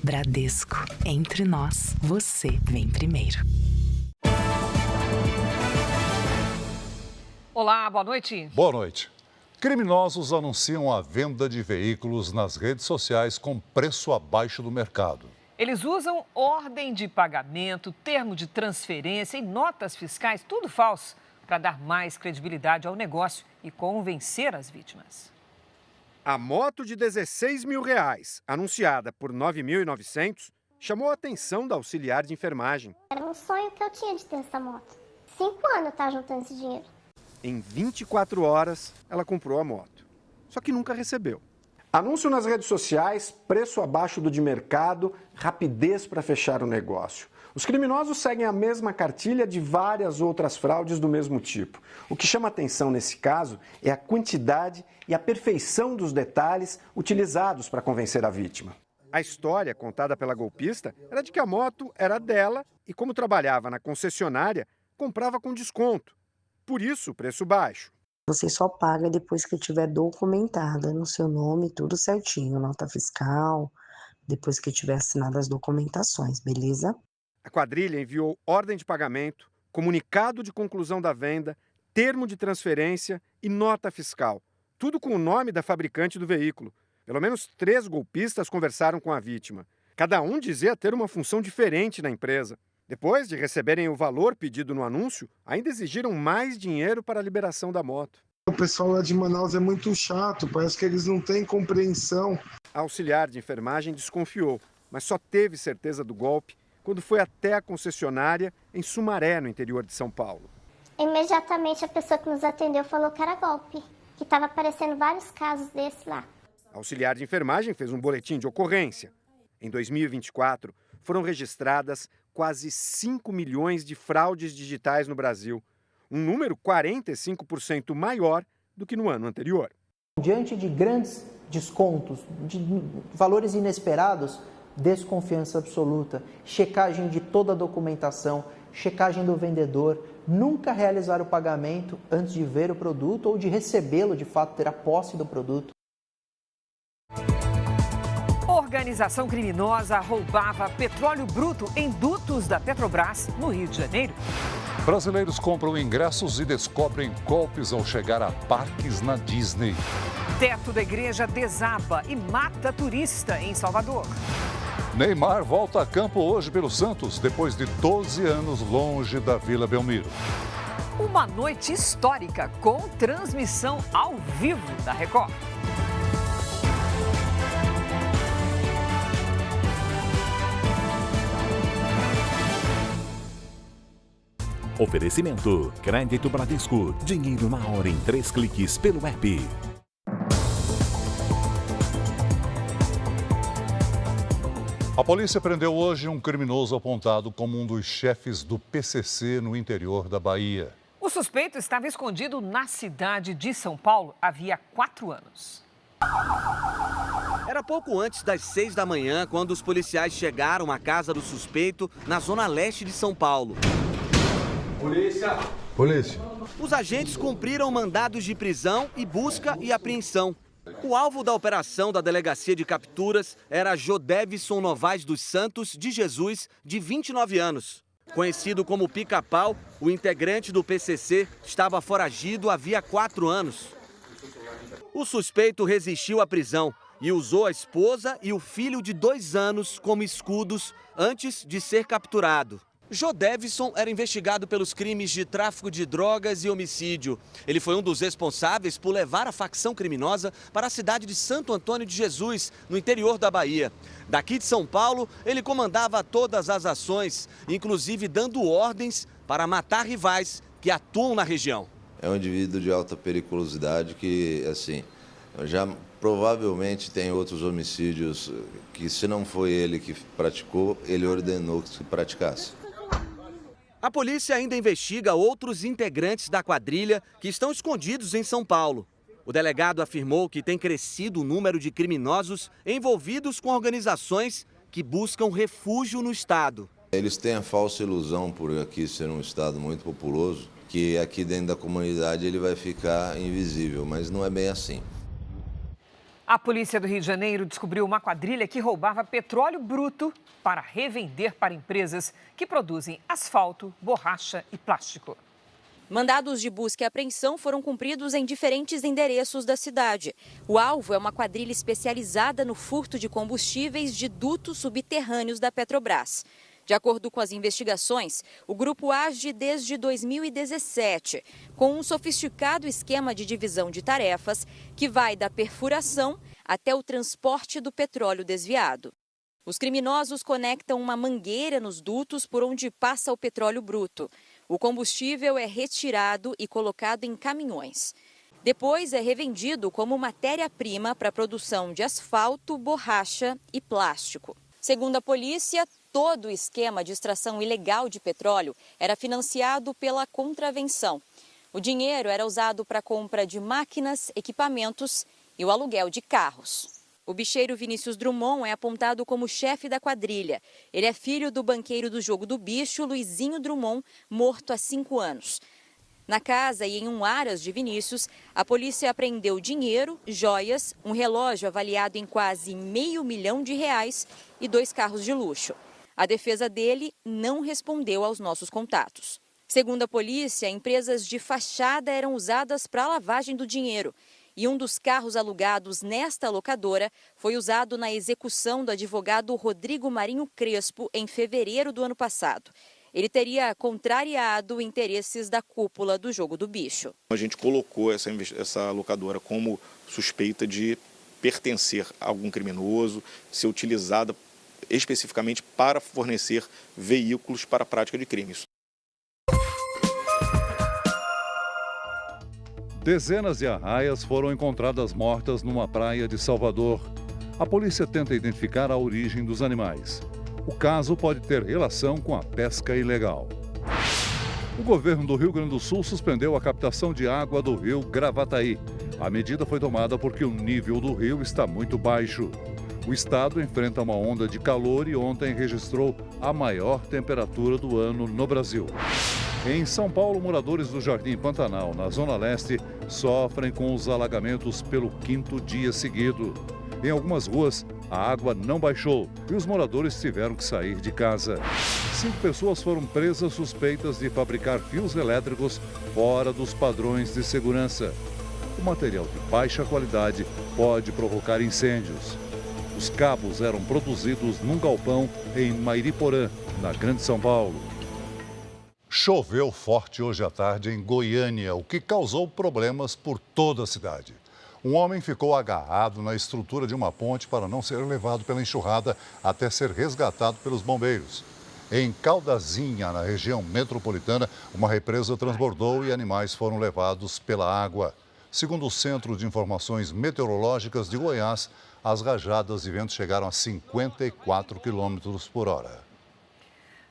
Bradesco. Entre nós, você vem primeiro. Olá, boa noite. Boa noite. Criminosos anunciam a venda de veículos nas redes sociais com preço abaixo do mercado. Eles usam ordem de pagamento, termo de transferência e notas fiscais, tudo falso, para dar mais credibilidade ao negócio e convencer as vítimas. A moto de R$16 mil, anunciada por R$ 9.900, chamou a atenção da auxiliar de enfermagem. Era um sonho que eu tinha de ter essa moto. 5 anos eu estava juntando esse dinheiro. Em 24 horas, ela comprou a moto. Só que nunca recebeu. Anúncio nas redes sociais, preço abaixo do de mercado, rapidez para fechar o negócio. Os criminosos seguem a mesma cartilha de várias outras fraudes do mesmo tipo. O que chama atenção nesse caso é a quantidade e a perfeição dos detalhes utilizados para convencer a vítima. A história contada pela golpista era de que a moto era dela e, como trabalhava na concessionária, comprava com desconto. Por isso, preço baixo. Você só paga depois que tiver documentada no seu nome, tudo certinho, nota fiscal, depois que tiver assinado as documentações, beleza? A quadrilha enviou ordem de pagamento, comunicado de conclusão da venda, termo de transferência e nota fiscal. Tudo com o nome da fabricante do veículo. Pelo menos 3 golpistas conversaram com a vítima. Cada um dizia ter uma função diferente na empresa. Depois de receberem o valor pedido no anúncio, ainda exigiram mais dinheiro para a liberação da moto. O pessoal lá de Manaus é muito chato, parece que eles não têm compreensão. A auxiliar de enfermagem desconfiou, mas só teve certeza do golpe quando foi até a concessionária em Sumaré, no interior de São Paulo. Imediatamente a pessoa que nos atendeu falou que era golpe, que estava aparecendo vários casos desse lá. A auxiliar de enfermagem fez um boletim de ocorrência. Em 2024, foram registradas quase 5 milhões de fraudes digitais no Brasil, um número 45% maior do que no ano anterior. Diante de grandes descontos, de valores inesperados, desconfiança absoluta, checagem de toda a documentação, checagem do vendedor, nunca realizar o pagamento antes de ver o produto ou de recebê-lo, de fato, ter a posse do produto. Organização criminosa roubava petróleo bruto em dutos da Petrobras, no Rio de Janeiro. Brasileiros compram ingressos e descobrem golpes ao chegar a parques na Disney. Teto da igreja desaba e mata turista em Salvador. Neymar volta a campo hoje pelo Santos, depois de 12 anos longe da Vila Belmiro. Uma noite histórica com transmissão ao vivo da Record. Oferecimento: Crédito Bradesco. Dinheiro na hora em 3 cliques pelo app. A polícia prendeu hoje um criminoso apontado como um dos chefes do PCC no interior da Bahia. O suspeito estava escondido na cidade de São Paulo havia 4 anos. Era pouco antes das 6 da manhã quando os policiais chegaram à casa do suspeito na zona leste de São Paulo. Polícia! Polícia! Os agentes cumpriram mandados de prisão e busca e apreensão. O alvo da operação da Delegacia de Capturas era Jodevison Novaes dos Santos de Jesus, de 29 anos. Conhecido como Pica-Pau, o integrante do PCC estava foragido havia 4 anos. O suspeito resistiu à prisão e usou a esposa e o filho de 2 anos como escudos antes de ser capturado. Jodevison era investigado pelos crimes de tráfico de drogas e homicídio. Ele foi um dos responsáveis por levar a facção criminosa para a cidade de Santo Antônio de Jesus, no interior da Bahia. Daqui de São Paulo, ele comandava todas as ações, inclusive dando ordens para matar rivais que atuam na região. É um indivíduo de alta periculosidade que, assim, já provavelmente tem outros homicídios que, se não foi ele que praticou, ele ordenou que se praticasse. A polícia ainda investiga outros integrantes da quadrilha que estão escondidos em São Paulo. O delegado afirmou que tem crescido o número de criminosos envolvidos com organizações que buscam refúgio no estado. Eles têm a falsa ilusão, por aqui ser um estado muito populoso, que aqui dentro da comunidade ele vai ficar invisível, mas não é bem assim. A polícia do Rio de Janeiro descobriu uma quadrilha que roubava petróleo bruto para revender para empresas que produzem asfalto, borracha e plástico. Mandados de busca e apreensão foram cumpridos em diferentes endereços da cidade. O alvo é uma quadrilha especializada no furto de combustíveis de dutos subterrâneos da Petrobras. De acordo com as investigações, o grupo age desde 2017, com um sofisticado esquema de divisão de tarefas que vai da perfuração até o transporte do petróleo desviado. Os criminosos conectam uma mangueira nos dutos por onde passa o petróleo bruto. O combustível é retirado e colocado em caminhões. Depois é revendido como matéria-prima para a produção de asfalto, borracha e plástico. Segundo a polícia, todo o esquema de extração ilegal de petróleo era financiado pela contravenção. O dinheiro era usado para a compra de máquinas, equipamentos e o aluguel de carros. O bicheiro Vinícius Drummond é apontado como chefe da quadrilha. Ele é filho do banqueiro do Jogo do Bicho, Luizinho Drummond, morto há 5 anos. Na casa e em um aras de Vinícius, a polícia apreendeu dinheiro, joias, um relógio avaliado em quase R$500 mil e 2 carros de luxo. A defesa dele não respondeu aos nossos contatos. Segundo a polícia, empresas de fachada eram usadas para a lavagem do dinheiro. E um dos carros alugados nesta locadora foi usado na execução do advogado Rodrigo Marinho Crespo em fevereiro do ano passado. Ele teria contrariado interesses da cúpula do Jogo do Bicho. A gente colocou essa locadora como suspeita de pertencer a algum criminoso, ser utilizada especificamente para fornecer veículos para a prática de crimes. Dezenas de arraias foram encontradas mortas numa praia de Salvador. A polícia tenta identificar a origem dos animais. O caso pode ter relação com a pesca ilegal. O governo do Rio Grande do Sul suspendeu a captação de água do rio Gravataí. A medida foi tomada porque o nível do rio está muito baixo. O estado enfrenta uma onda de calor e ontem registrou a maior temperatura do ano no Brasil. Em São Paulo, moradores do Jardim Pantanal, na Zona Leste, sofrem com os alagamentos pelo 5º dia seguido. Em algumas ruas, a água não baixou e os moradores tiveram que sair de casa. 5 pessoas foram presas suspeitas de fabricar fios elétricos fora dos padrões de segurança. O material de baixa qualidade pode provocar incêndios. Os cabos eram produzidos num galpão em Mairiporã, na Grande São Paulo. Choveu forte hoje à tarde em Goiânia, o que causou problemas por toda a cidade. Um homem ficou agarrado na estrutura de uma ponte para não ser levado pela enxurrada até ser resgatado pelos bombeiros. Em Caldazinha, na região metropolitana, uma represa transbordou e animais foram levados pela água. Segundo o Centro de Informações Meteorológicas de Goiás, as rajadas de vento chegaram a 54 km/h.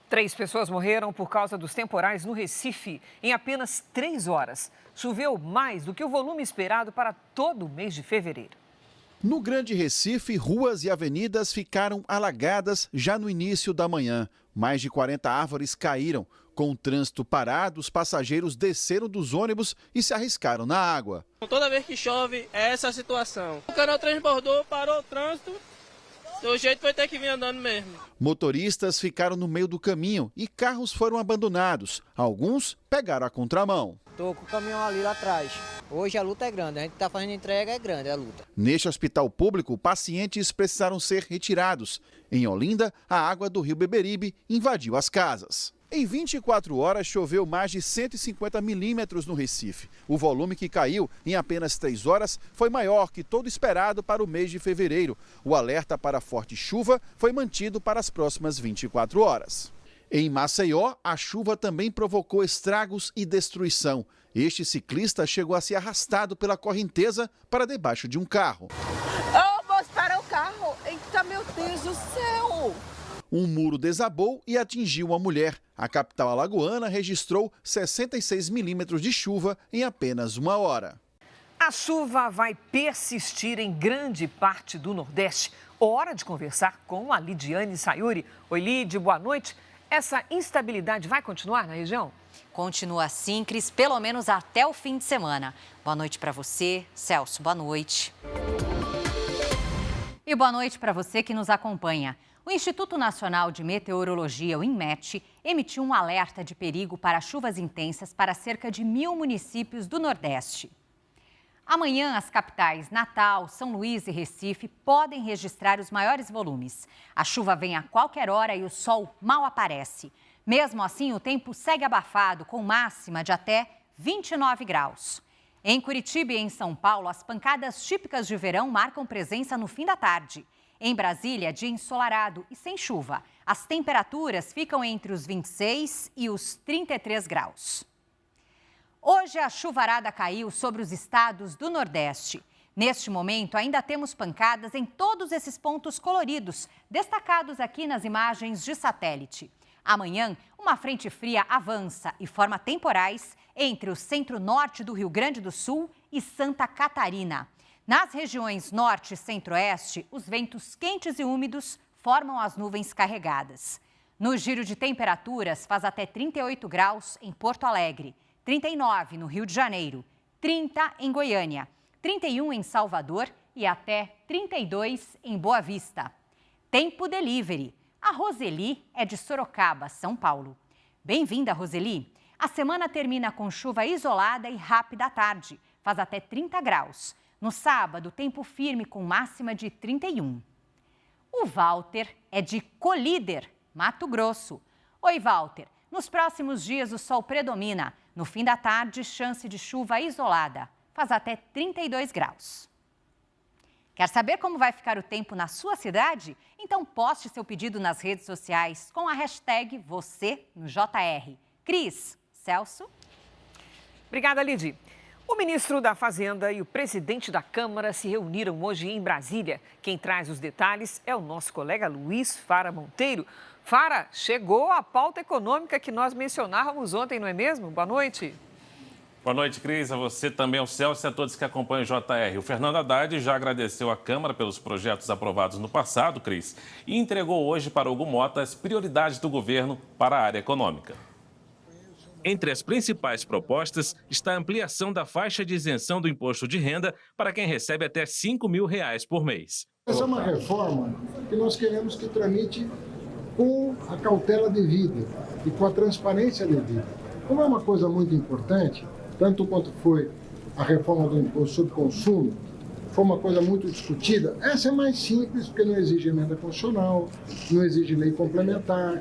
3 pessoas morreram por causa dos temporais no Recife em apenas 3 horas. Choveu mais do que o volume esperado para todo o mês de fevereiro. No Grande Recife, ruas e avenidas ficaram alagadas já no início da manhã. Mais de 40 árvores caíram. Com o trânsito parado, os passageiros desceram dos ônibus e se arriscaram na água. Toda vez que chove, é essa a situação. O canal transbordou, parou o trânsito. Do jeito vai ter que vir andando mesmo. Motoristas ficaram no meio do caminho e carros foram abandonados. Alguns pegaram a contramão. Estou com o caminhão ali lá atrás. Hoje a luta é grande, a gente está fazendo entrega, é grande a luta. Neste hospital público, pacientes precisaram ser retirados. Em Olinda, a água do rio Beberibe invadiu as casas. Em 24 horas, choveu mais de 150 milímetros no Recife. O volume que caiu em apenas 3 horas foi maior que todo esperado para o mês de fevereiro. O alerta para forte chuva foi mantido para as próximas 24 horas. Em Maceió, a chuva também provocou estragos e destruição. Este ciclista chegou a ser arrastado pela correnteza para debaixo de um carro. Oh, moço, para o carro! Eita, meu Deus do céu! Um muro desabou e atingiu uma mulher. A capital alagoana registrou 66 milímetros de chuva em apenas 1 hora. A chuva vai persistir em grande parte do Nordeste. Hora de conversar com a Lidiane Sayuri. Oi, Lid, boa noite. Essa instabilidade vai continuar na região? Continua assim, Cris, pelo menos até o fim de semana. Boa noite para você. Celso, boa noite. E boa noite para você que nos acompanha. O Instituto Nacional de Meteorologia, o INMET, emitiu um alerta de perigo para chuvas intensas para cerca de 1.000 municípios do Nordeste. Amanhã, as capitais Natal, São Luís e Recife podem registrar os maiores volumes. A chuva vem a qualquer hora e o sol mal aparece. Mesmo assim, o tempo segue abafado, com máxima de até 29 graus. Em Curitiba e em São Paulo, as pancadas típicas de verão marcam presença no fim da tarde. Em Brasília, dia ensolarado e sem chuva. As temperaturas ficam entre os 26 e os 33 graus. Hoje, a chuvarada caiu sobre os estados do Nordeste. Neste momento, ainda temos pancadas em todos esses pontos coloridos, destacados aqui nas imagens de satélite. Amanhã, uma frente fria avança e forma temporais entre o centro-norte do Rio Grande do Sul e Santa Catarina. Nas regiões norte e centro-oeste, os ventos quentes e úmidos formam as nuvens carregadas. No giro de temperaturas, faz até 38 graus em Porto Alegre, 39 no Rio de Janeiro, 30 em Goiânia, 31 em Salvador e até 32 em Boa Vista. Tempo delivery. A Roseli é de Sorocaba, São Paulo. Bem-vinda, Roseli. A semana termina com chuva isolada e rápida à tarde. Faz até 30 graus. No sábado, tempo firme com máxima de 31. O Walter é de Colíder, Mato Grosso. Oi, Walter. Nos próximos dias, o sol predomina. No fim da tarde, chance de chuva isolada. Faz até 32 graus. Quer saber como vai ficar o tempo na sua cidade? Então poste seu pedido nas redes sociais com a hashtag #VocêNoJR. Cris, Celso. Obrigada, Lidy. O ministro da Fazenda e o presidente da Câmara se reuniram hoje em Brasília. Quem traz os detalhes é o nosso colega Luiz Fara Monteiro. Fara, chegou a pauta econômica que nós mencionávamos ontem, não é mesmo? Boa noite. Boa noite, Cris. A você também, ao Celso e a todos que acompanham o JR. O Fernando Haddad já agradeceu à Câmara pelos projetos aprovados no passado, Cris, e entregou hoje para Hugo Mota as prioridades do governo para a área econômica. Entre as principais propostas está a ampliação da faixa de isenção do imposto de renda para quem recebe até R$ 5.000 por mês. Essa é uma reforma que nós queremos que tramite com a cautela devida e com a transparência devida. Como é uma coisa muito importante, tanto quanto foi a reforma do imposto sobre consumo, foi uma coisa muito discutida. Essa é mais simples, porque não exige emenda constitucional, não exige lei complementar,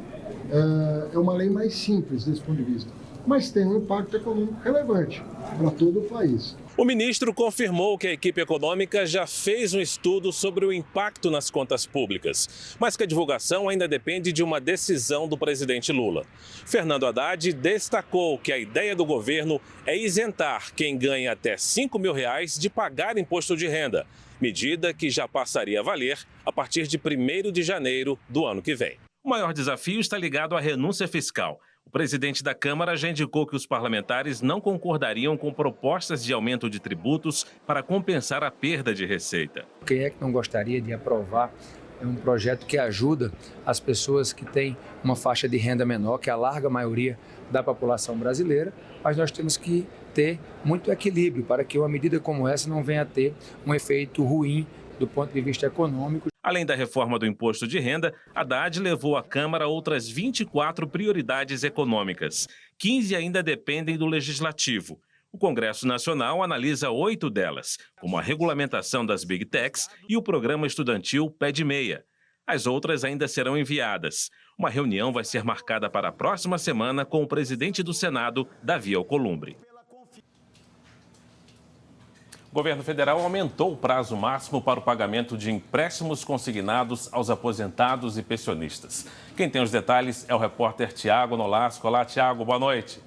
é uma lei mais simples desse ponto de vista. Mas tem um impacto econômico relevante para todo o país. O ministro confirmou que a equipe econômica já fez um estudo sobre o impacto nas contas públicas, mas que a divulgação ainda depende de uma decisão do presidente Lula. Fernando Haddad destacou que a ideia do governo é isentar quem ganha até R$ 5.000 de pagar imposto de renda, medida que já passaria a valer a partir de 1º de janeiro do ano que vem. O maior desafio está ligado à renúncia fiscal. O presidente da Câmara já indicou que os parlamentares não concordariam com propostas de aumento de tributos para compensar a perda de receita. Quem é que não gostaria de aprovar um projeto que ajuda as pessoas que têm uma faixa de renda menor, que é a larga maioria da população brasileira, mas nós temos que ter muito equilíbrio para que uma medida como essa não venha a ter um efeito ruim do ponto de vista econômico. Além da reforma do imposto de renda, Haddad levou à Câmara outras 24 prioridades econômicas. 15 ainda dependem do Legislativo. O Congresso Nacional analisa 8 delas, como a regulamentação das Big Techs e o programa estudantil Pé de Meia. As outras ainda serão enviadas. Uma reunião vai ser marcada para a próxima semana com o presidente do Senado, Davi Alcolumbre. O governo federal aumentou o prazo máximo para o pagamento de empréstimos consignados aos aposentados e pensionistas. Quem tem os detalhes é o repórter Tiago Nolasco. Olá, Tiago, boa noite.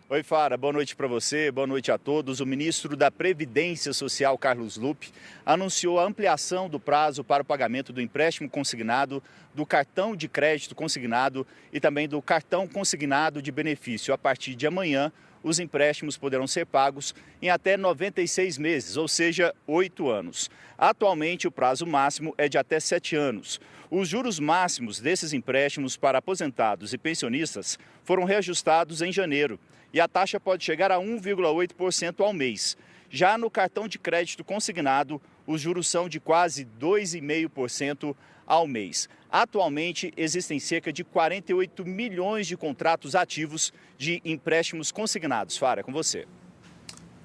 Oi, Fara, boa noite para você, boa noite a todos. O ministro da Previdência Social, Carlos Lupe, anunciou a ampliação do prazo para o pagamento do empréstimo consignado, do cartão de crédito consignado e também do cartão consignado de benefício. A partir de amanhã, os empréstimos poderão ser pagos em até 96 meses, ou seja, 8 anos. Atualmente, o prazo máximo é de até 7 anos. Os juros máximos desses empréstimos para aposentados e pensionistas foram reajustados em janeiro e a taxa pode chegar a 1,8% ao mês. Já no cartão de crédito consignado, os juros são de quase 2,5% ao mês. Atualmente, existem cerca de 48 milhões de contratos ativos de empréstimos consignados. Fara, é com você.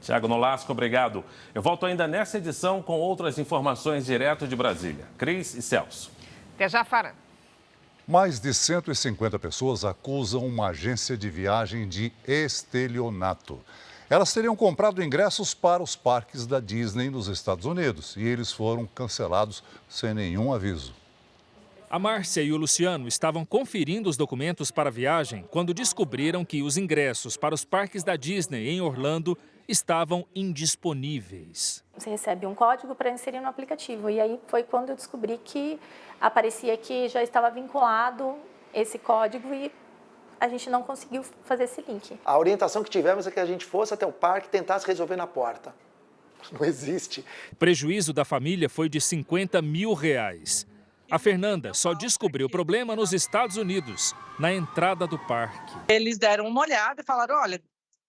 Tiago Nolasco, obrigado. Eu volto ainda nessa edição com outras informações direto de Brasília. Cris e Celso. Até já, Fara. Mais de 150 pessoas acusam uma agência de viagem de estelionato. Elas teriam comprado ingressos para os parques da Disney nos Estados Unidos e eles foram cancelados sem nenhum aviso. A Márcia e o Luciano estavam conferindo os documentos para a viagem quando descobriram que os ingressos para os parques da Disney em Orlando estavam indisponíveis. Você recebe um código para inserir no aplicativo e aí foi quando eu descobri que aparecia que já estava vinculado esse código e a gente não conseguiu fazer esse link. A orientação que tivemos é que a gente fosse até o parque e tentasse resolver na porta. Não existe. O prejuízo da família foi de R$50 mil. A Fernanda só descobriu o problema nos Estados Unidos, na entrada do parque. Eles deram uma olhada e falaram, olha,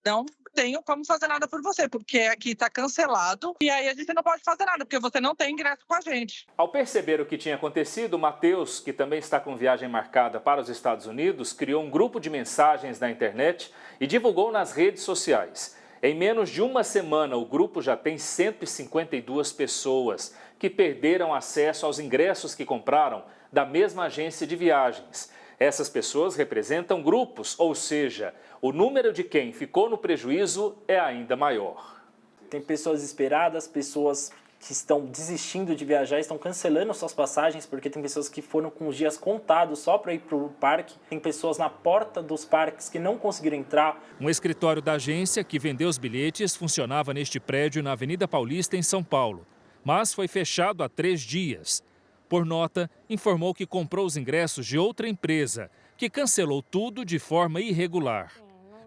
não tenho como fazer nada por você, porque aqui está cancelado e aí a gente não pode fazer nada, porque você não tem ingresso com a gente. Ao perceber o que tinha acontecido, o Matheus, que também está com viagem marcada para os Estados Unidos, criou um grupo de mensagens na internet e divulgou nas redes sociais. Em menos de uma semana, o grupo já tem 152 pessoas que perderam acesso aos ingressos que compraram da mesma agência de viagens. Essas pessoas representam grupos, ou seja, o número de quem ficou no prejuízo é ainda maior. Tem pessoas desesperadas, pessoas que estão desistindo de viajar, estão cancelando suas passagens, porque tem pessoas que foram com os dias contados só para ir para o parque. Tem pessoas na porta dos parques que não conseguiram entrar. Um escritório da agência que vendeu os bilhetes funcionava neste prédio na Avenida Paulista, em São Paulo, mas foi fechado há 3 dias. Por nota, informou que comprou os ingressos de outra empresa, que cancelou tudo de forma irregular.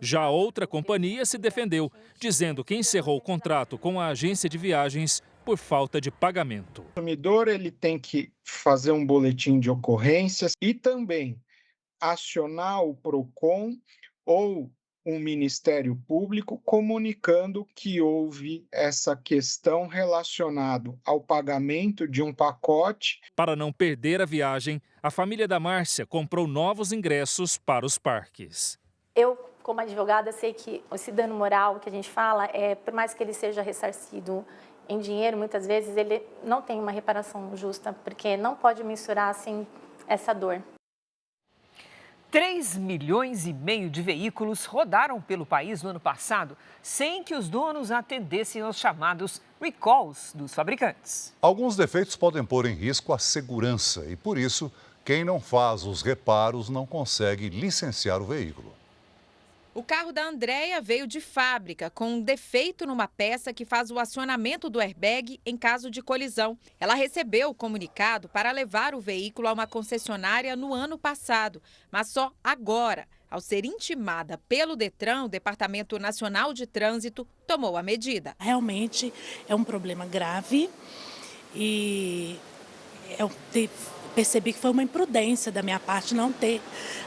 Já outra companhia se defendeu, dizendo que encerrou o contrato com a agência de viagens por falta de pagamento. O consumidor ele tem que fazer um boletim de ocorrências e também acionar o PROCON ou um Ministério Público comunicando que houve essa questão relacionada ao pagamento de um pacote. Para não perder a viagem, a família da Márcia comprou novos ingressos para os parques. Eu, como advogada, sei que esse dano moral que a gente fala, por mais que ele seja ressarcido em dinheiro, muitas vezes ele não tem uma reparação justa, porque não pode mensurar assim essa dor. 3,5 milhões de veículos rodaram pelo país no ano passado sem que os donos atendessem aos chamados recalls dos fabricantes. Alguns defeitos podem pôr em risco a segurança e, por isso, quem não faz os reparos não consegue licenciar o veículo. O carro da Andréia veio de fábrica, com um defeito numa peça que faz o acionamento do airbag em caso de colisão. Ela recebeu o comunicado para levar o veículo a uma concessionária no ano passado, mas só agora, ao ser intimada pelo Detran, o Departamento Nacional de Trânsito, tomou a medida. Realmente é um problema grave e percebi que foi uma imprudência da minha parte não ter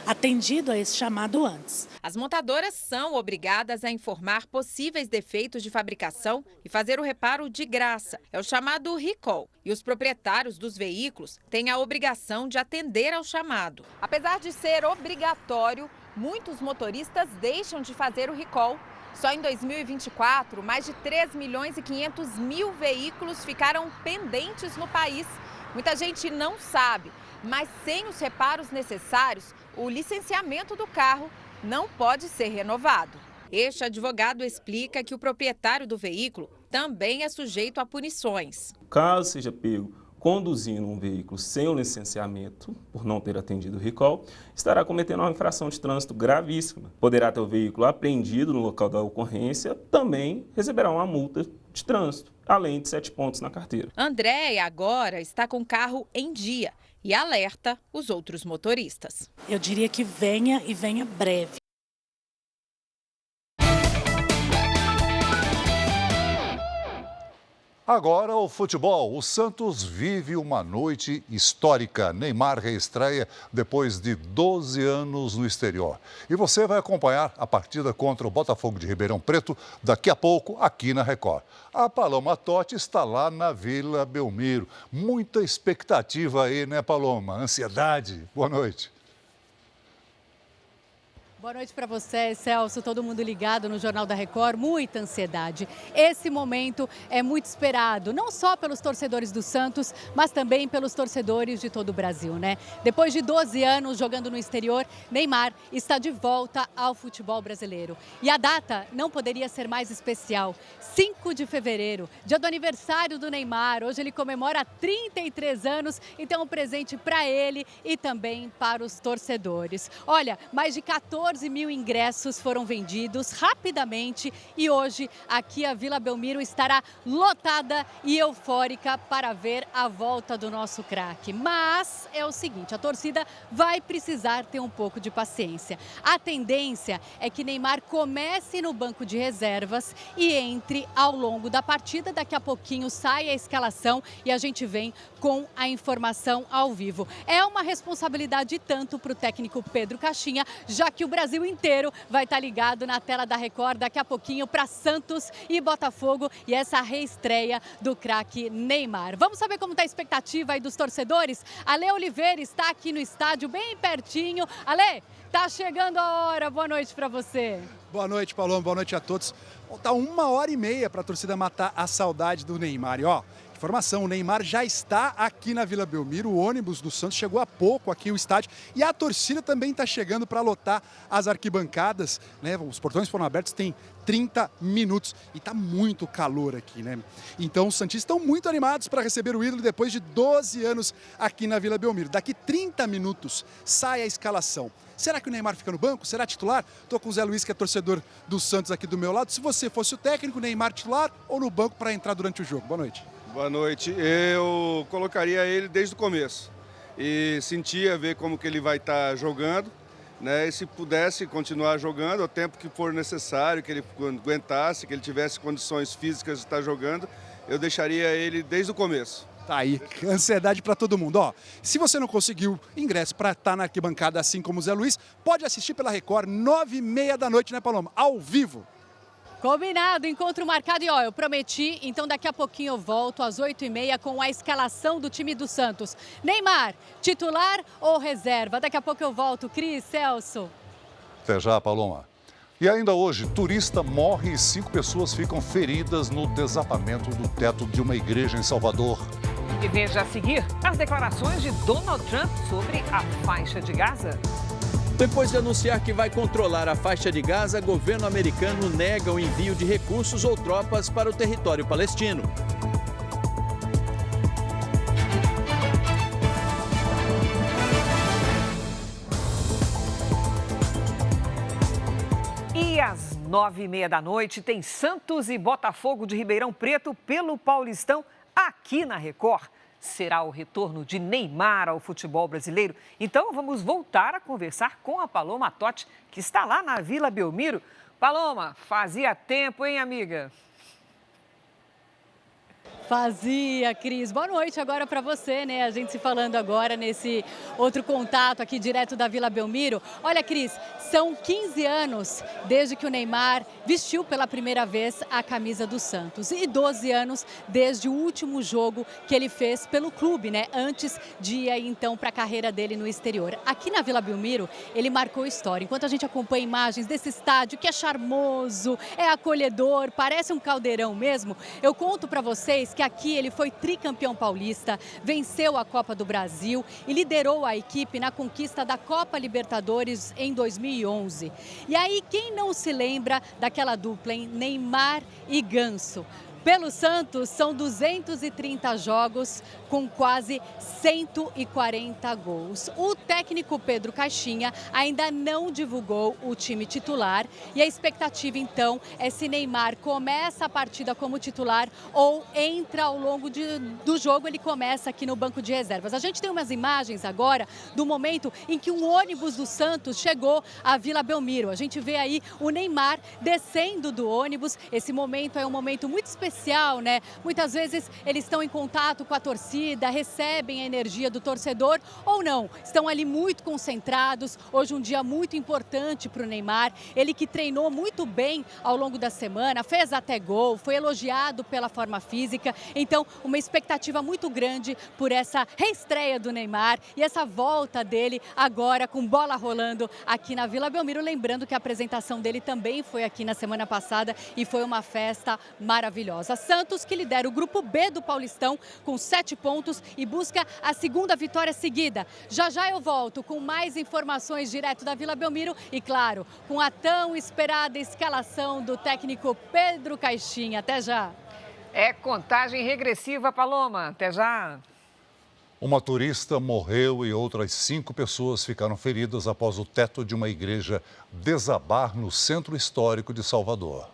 atendido a esse chamado antes. As montadoras são obrigadas a informar possíveis defeitos de fabricação e fazer o reparo de graça. É o chamado recall. E os proprietários dos veículos têm a obrigação de atender ao chamado. Apesar de ser obrigatório, muitos motoristas deixam de fazer o recall. Só em 2024, mais de 3.500.000 veículos ficaram pendentes no país. Muita gente não sabe, mas sem os reparos necessários, o licenciamento do carro não pode ser renovado. Este advogado explica que o proprietário do veículo também é sujeito a punições. Caso seja pego conduzindo um veículo sem o licenciamento, por não ter atendido o recall, estará cometendo uma infração de trânsito gravíssima. Poderá ter o veículo apreendido no local da ocorrência, também receberá uma multa de trânsito, além de 7 pontos na carteira. Andréia agora está com o carro em dia e alerta os outros motoristas. Eu diria que venha e venha breve. Agora o futebol. O Santos vive uma noite histórica. Neymar reestreia depois de 12 anos no exterior. E você vai acompanhar a partida contra o Botafogo de Ribeirão Preto daqui a pouco aqui na Record. A Paloma Totti está lá na Vila Belmiro. Muita expectativa aí, né, Paloma? Ansiedade. Boa noite. Boa noite para você, Celso, todo mundo ligado no Jornal da Record, muita ansiedade. Esse momento é muito esperado, não só pelos torcedores do Santos, mas também pelos torcedores de todo o Brasil, né? Depois de 12 anos jogando no exterior, Neymar está de volta ao futebol brasileiro. E a data não poderia ser mais especial. 5 de fevereiro, dia do aniversário do Neymar. Hoje ele comemora 33 anos, então um presente para ele e também para os torcedores. Olha, mais de 14 mil ingressos foram vendidos rapidamente e hoje aqui a Vila Belmiro estará lotada e eufórica para ver a volta do nosso craque. Mas é o seguinte, a torcida vai precisar ter um pouco de paciência. A tendência é que Neymar comece no banco de reservas e entre ao longo da partida. Daqui a pouquinho sai a escalação e a gente vem com a informação ao vivo. É uma responsabilidade tanto para o técnico Pedro Caixinha, já que o Brasil inteiro vai estar ligado na tela da Record daqui a pouquinho para Santos e Botafogo e essa reestreia do craque Neymar. Vamos saber como está a expectativa aí dos torcedores? Ale Oliveira está aqui no estádio, bem pertinho. Ale, tá chegando a hora. Boa noite para você. Boa noite, Paloma. Boa noite a todos. Tá 1h30 para a torcida matar a saudade do Neymar. E ó, informação, o Neymar já está aqui na Vila Belmiro, o ônibus do Santos chegou há pouco aqui no estádio e a torcida também está chegando para lotar as arquibancadas, né? Os portões foram abertos, tem 30 minutos e está muito calor aqui, né? Então os santistas estão muito animados para receber o ídolo depois de 12 anos aqui na Vila Belmiro. Daqui 30 minutos sai a escalação. Será que o Neymar fica no banco? Será titular? Estou com o Zé Luiz, que é torcedor do Santos aqui do meu lado. Se você fosse o técnico, Neymar titular ou no banco para entrar durante o jogo? Boa noite. Boa noite. Eu colocaria ele desde o começo e sentia ver como que ele vai estar jogando, né? E se pudesse continuar jogando o tempo que for necessário, que ele aguentasse, que ele tivesse condições físicas de estar jogando, eu deixaria ele desde o começo. Tá aí, ansiedade para todo mundo. Ó, se você não conseguiu ingresso para estar na arquibancada assim como o Zé Luiz, pode assistir pela Record 9h30 da noite, né, Paloma? Ao vivo. Combinado, encontro marcado e ó, eu prometi, então daqui a pouquinho eu volto às 8h30 com a escalação do time do Santos. Neymar, titular ou reserva? Daqui a pouco eu volto. Cris, Celso. Até já, Paloma. E ainda hoje, turista morre e 5 pessoas ficam feridas no desabamento do teto de uma igreja em Salvador. E veja a seguir as declarações de Donald Trump sobre a faixa de Gaza. Depois de anunciar que vai controlar a faixa de Gaza, governo americano nega o envio de recursos ou tropas para o território palestino. E às 9h30 da noite tem Santos e Botafogo de Ribeirão Preto pelo Paulistão aqui na Record. Será o retorno de Neymar ao futebol brasileiro? Então vamos voltar a conversar com a Paloma Totti, que está lá na Vila Belmiro. Paloma, fazia tempo, hein, amiga? Fazia, Cris. Boa noite agora para você, né? A gente se falando agora nesse outro contato aqui direto da Vila Belmiro. Olha, Cris, são 15 anos desde que o Neymar vestiu pela primeira vez a camisa do Santos e 12 anos desde o último jogo que ele fez pelo clube, né? Antes de ir então para a carreira dele no exterior. Aqui na Vila Belmiro, ele marcou história. Enquanto a gente acompanha imagens desse estádio que é charmoso, é acolhedor, parece um caldeirão mesmo, eu conto para vocês que aqui ele foi tricampeão paulista, venceu a Copa do Brasil e liderou a equipe na conquista da Copa Libertadores em 2011. E aí, quem não se lembra daquela dupla, hein? Neymar e Ganso. Pelo Santos, são 230 jogos com quase 140 gols. O técnico Pedro Caixinha ainda não divulgou o time titular e a expectativa, então, é se Neymar começa a partida como titular ou entra ao longo do jogo, ele começa aqui no banco de reservas. A gente tem umas imagens agora do momento em que um ônibus do Santos chegou à Vila Belmiro. A gente vê aí o Neymar descendo do ônibus. Esse momento é um momento muito especial especial, né? Muitas vezes eles estão em contato com a torcida, recebem a energia do torcedor ou não. Estão ali muito concentrados. Hoje um dia muito importante para o Neymar. Ele que treinou muito bem ao longo da semana, fez até gol, foi elogiado pela forma física. Então, uma expectativa muito grande por essa reestreia do Neymar e essa volta dele agora com bola rolando aqui na Vila Belmiro. Lembrando que a apresentação dele também foi aqui na semana passada e foi uma festa maravilhosa. Santos que lidera o grupo B do Paulistão com 7 pontos e busca a segunda vitória seguida. Já já eu volto com mais informações direto da Vila Belmiro e, claro, com a tão esperada escalação do técnico Pedro Caixinha. Até já! É contagem regressiva, Paloma. Até já! Uma turista morreu e outras 5 pessoas ficaram feridas após o teto de uma igreja desabar no centro histórico de Salvador.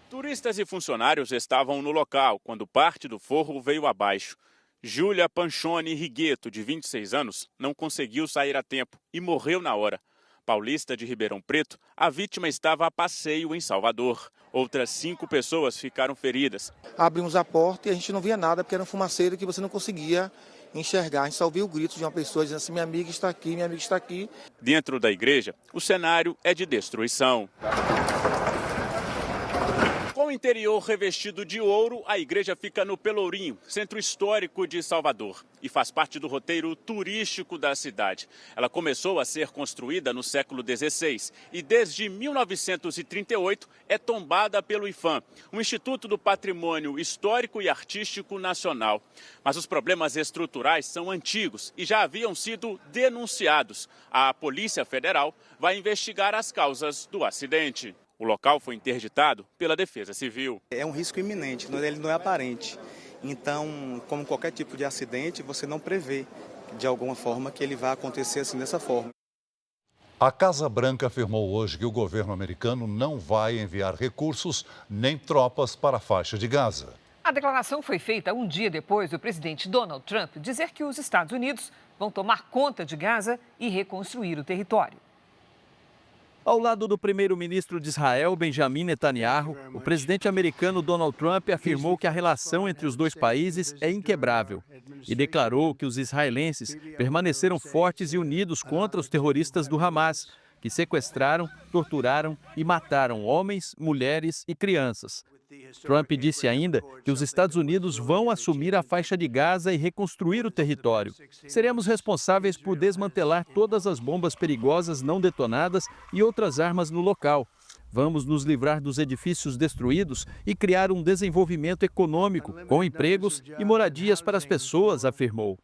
Turistas e funcionários estavam no local quando parte do forro veio abaixo. Júlia Panchoni Rigueto, de 26 anos, não conseguiu sair a tempo e morreu na hora. Paulista de Ribeirão Preto, a vítima estava a passeio em Salvador. Outras 5 pessoas ficaram feridas. Abrimos a porta e a gente não via nada, porque era um fumaceiro que você não conseguia enxergar. A gente só ouvia o grito de uma pessoa dizendo assim: minha amiga está aqui, minha amiga está aqui. Dentro da igreja, o cenário é de destruição. Com o interior revestido de ouro, a igreja fica no Pelourinho, centro histórico de Salvador, e faz parte do roteiro turístico da cidade. Ela começou a ser construída no século XVI e desde 1938 é tombada pelo IPHAN, o Instituto do Patrimônio Histórico e Artístico Nacional. Mas os problemas estruturais são antigos e já haviam sido denunciados. A Polícia Federal vai investigar as causas do acidente. O local foi interditado pela Defesa Civil. É um risco iminente, ele não é aparente. Então, como qualquer tipo de acidente, você não prevê de alguma forma que ele vai acontecer assim dessa forma. A Casa Branca afirmou hoje que o governo americano não vai enviar recursos nem tropas para a faixa de Gaza. A declaração foi feita um dia depois do presidente Donald Trump dizer que os Estados Unidos vão tomar conta de Gaza e reconstruir o território. Ao lado do primeiro-ministro de Israel, Benjamin Netanyahu, o presidente americano Donald Trump afirmou que a relação entre os dois países é inquebrável e declarou que os israelenses permaneceram fortes e unidos contra os terroristas do Hamas, que sequestraram, torturaram e mataram homens, mulheres e crianças. Trump disse ainda que os Estados Unidos vão assumir a faixa de Gaza e reconstruir o território. Seremos responsáveis por desmantelar todas as bombas perigosas não detonadas e outras armas no local. Vamos nos livrar dos edifícios destruídos e criar um desenvolvimento econômico, com empregos e moradias para as pessoas, afirmou.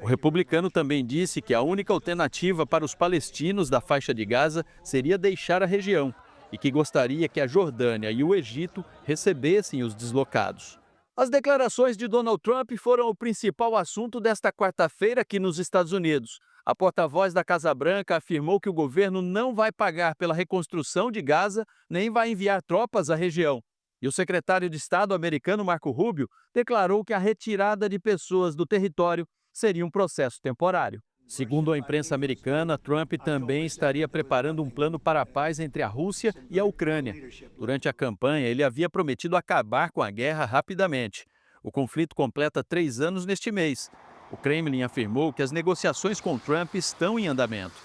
O republicano também disse que a única alternativa para os palestinos da faixa de Gaza seria deixar a região e que gostaria que a Jordânia e o Egito recebessem os deslocados. As declarações de Donald Trump foram o principal assunto desta quarta-feira aqui nos Estados Unidos. A porta-voz da Casa Branca afirmou que o governo não vai pagar pela reconstrução de Gaza, nem vai enviar tropas à região. E o secretário de Estado americano, Marco Rubio, declarou que a retirada de pessoas do território seria um processo temporário. Segundo a imprensa americana, Trump também estaria preparando um plano para a paz entre a Rússia e a Ucrânia. Durante a campanha, ele havia prometido acabar com a guerra rapidamente. O conflito completa 3 anos neste mês. O Kremlin afirmou que as negociações com Trump estão em andamento.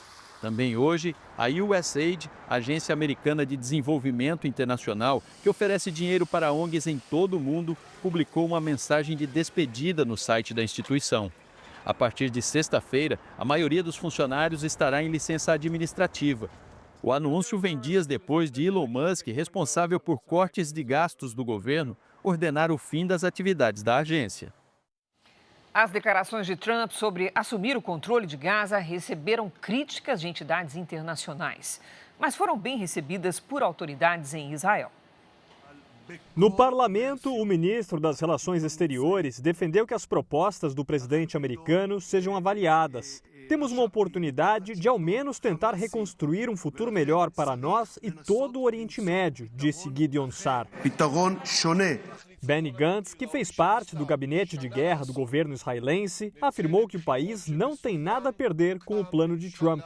Também hoje, a USAID, Agência Americana de Desenvolvimento Internacional, que oferece dinheiro para ONGs em todo o mundo, publicou uma mensagem de despedida no site da instituição. A partir de sexta-feira, a maioria dos funcionários estará em licença administrativa. O anúncio vem dias depois de Elon Musk, responsável por cortes de gastos do governo, ordenar o fim das atividades da agência. As declarações de Trump sobre assumir o controle de Gaza receberam críticas de entidades internacionais, mas foram bem recebidas por autoridades em Israel. No parlamento, o ministro das Relações Exteriores defendeu que as propostas do presidente americano sejam avaliadas. Temos uma oportunidade de, ao menos, tentar reconstruir um futuro melhor para nós e todo o Oriente Médio, disse Gideon Sa'ar. Benny Gantz, que fez parte do gabinete de guerra do governo israelense, afirmou que o país não tem nada a perder com o plano de Trump.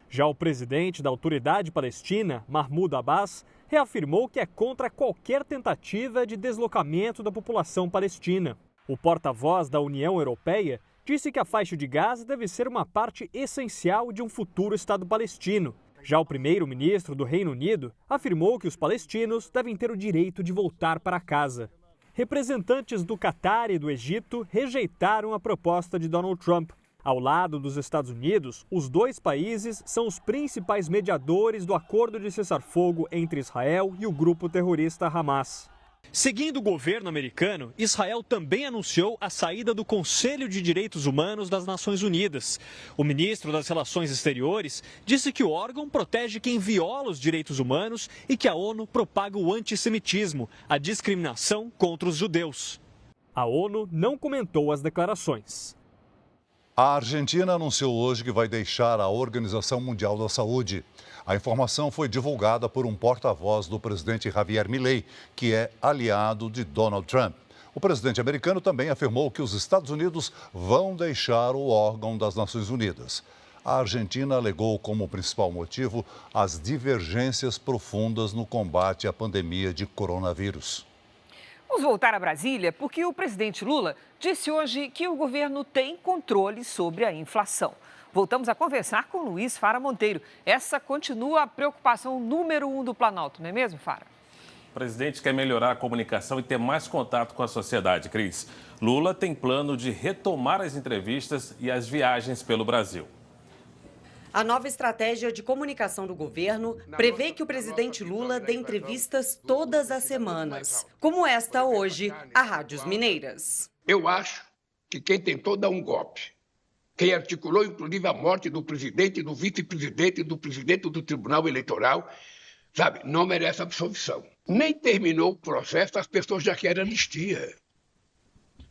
Já o presidente da Autoridade Palestina, Mahmoud Abbas, reafirmou que é contra qualquer tentativa de deslocamento da população palestina. O porta-voz da União Europeia disse que a faixa de Gaza deve ser uma parte essencial de um futuro Estado palestino. Já o primeiro-ministro do Reino Unido afirmou que os palestinos devem ter o direito de voltar para casa. Representantes do Catar e do Egito rejeitaram a proposta de Donald Trump. Ao lado dos Estados Unidos, os dois países são os principais mediadores do acordo de cessar-fogo entre Israel e o grupo terrorista Hamas. Seguindo o governo americano, Israel também anunciou a saída do Conselho de Direitos Humanos das Nações Unidas. O ministro das Relações Exteriores disse que o órgão protege quem viola os direitos humanos e que a ONU propaga o antissemitismo, a discriminação contra os judeus. A ONU não comentou as declarações. A Argentina anunciou hoje que vai deixar a Organização Mundial da Saúde. A informação foi divulgada por um porta-voz do presidente Javier Milei, que é aliado de Donald Trump. O presidente americano também afirmou que os Estados Unidos vão deixar o órgão das Nações Unidas. A Argentina alegou como principal motivo as divergências profundas no combate à pandemia de coronavírus. Vamos voltar a Brasília porque o presidente Lula disse hoje que o governo tem controle sobre a inflação. Voltamos a conversar com Luiz Fara Monteiro. Essa continua a preocupação número 1 do Planalto, não é mesmo, Fara? O presidente quer melhorar a comunicação e ter mais contato com a sociedade, Cris. Lula tem plano de retomar as entrevistas e as viagens pelo Brasil. A nova estratégia de comunicação do governo prevê que o presidente Lula dê entrevistas todas as semanas, como esta hoje, a Rádios Mineiras. Eu acho que quem tentou dar um golpe, quem articulou inclusive a morte do presidente, do vice-presidente e do presidente do Tribunal Eleitoral, sabe, não merece absolvição. Nem terminou o processo, as pessoas já querem anistia.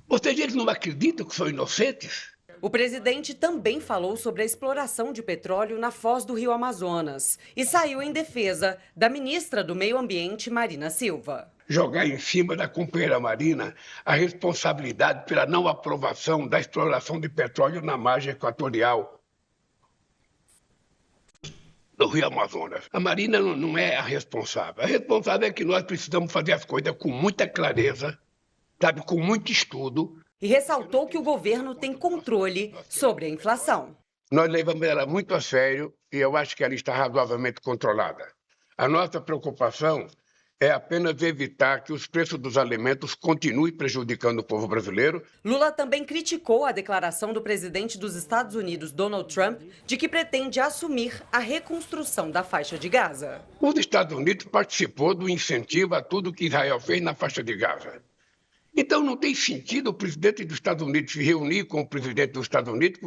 Ou seja, eles não acreditam que são inocentes? O presidente também falou sobre a exploração de petróleo na foz do Rio Amazonas e saiu em defesa da ministra do Meio Ambiente, Marina Silva. Jogar em cima da companheira Marina a responsabilidade pela não aprovação da exploração de petróleo na margem equatorial do Rio Amazonas. A Marina não é a responsável. A responsável é que nós precisamos fazer as coisas com muita clareza, sabe, com muito estudo. E ressaltou que o governo tem controle sobre a inflação. Nós levamos ela muito a sério e eu acho que ela está razoavelmente controlada. A nossa preocupação é apenas evitar que os preços dos alimentos continuem prejudicando o povo brasileiro. Lula também criticou a declaração do presidente dos Estados Unidos, Donald Trump, de que pretende assumir a reconstrução da faixa de Gaza. Os Estados Unidos participou do incentivo a tudo que Israel fez na faixa de Gaza. Então, não tem sentido o presidente dos Estados Unidos se reunir com o presidente dos Estados Unidos,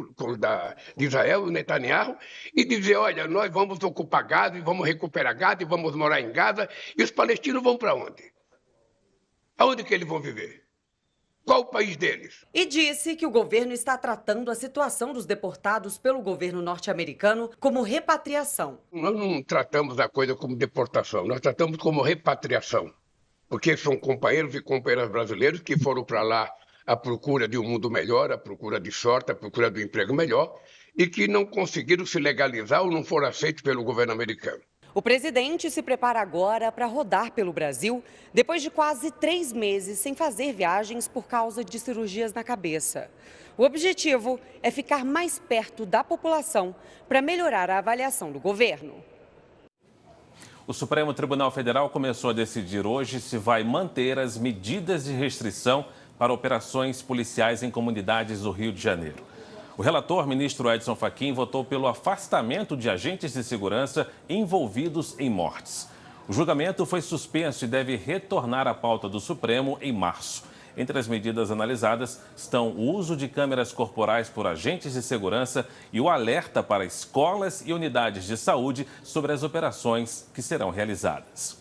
de Israel, o Netanyahu, e dizer, olha, nós vamos ocupar Gaza, e vamos recuperar Gaza, e vamos morar em Gaza, e os palestinos vão para onde? Aonde que eles vão viver? Qual o país deles? E disse que o governo está tratando a situação dos deportados pelo governo norte-americano como repatriação. Nós não tratamos a coisa como deportação, nós tratamos como repatriação. Porque são companheiros e companheiras brasileiros que foram para lá à procura de um mundo melhor, à procura de sorte, à procura de um emprego melhor, e que não conseguiram se legalizar ou não foram aceitos pelo governo americano. O presidente se prepara agora para rodar pelo Brasil, depois de quase 3 meses sem fazer viagens por causa de cirurgias na cabeça. O objetivo é ficar mais perto da população para melhorar a avaliação do governo. O Supremo Tribunal Federal começou a decidir hoje se vai manter as medidas de restrição para operações policiais em comunidades do Rio de Janeiro. O relator, ministro Edson Fachin, votou pelo afastamento de agentes de segurança envolvidos em mortes. O julgamento foi suspenso e deve retornar à pauta do Supremo em março. Entre as medidas analisadas estão o uso de câmeras corporais por agentes de segurança e o alerta para escolas e unidades de saúde sobre as operações que serão realizadas.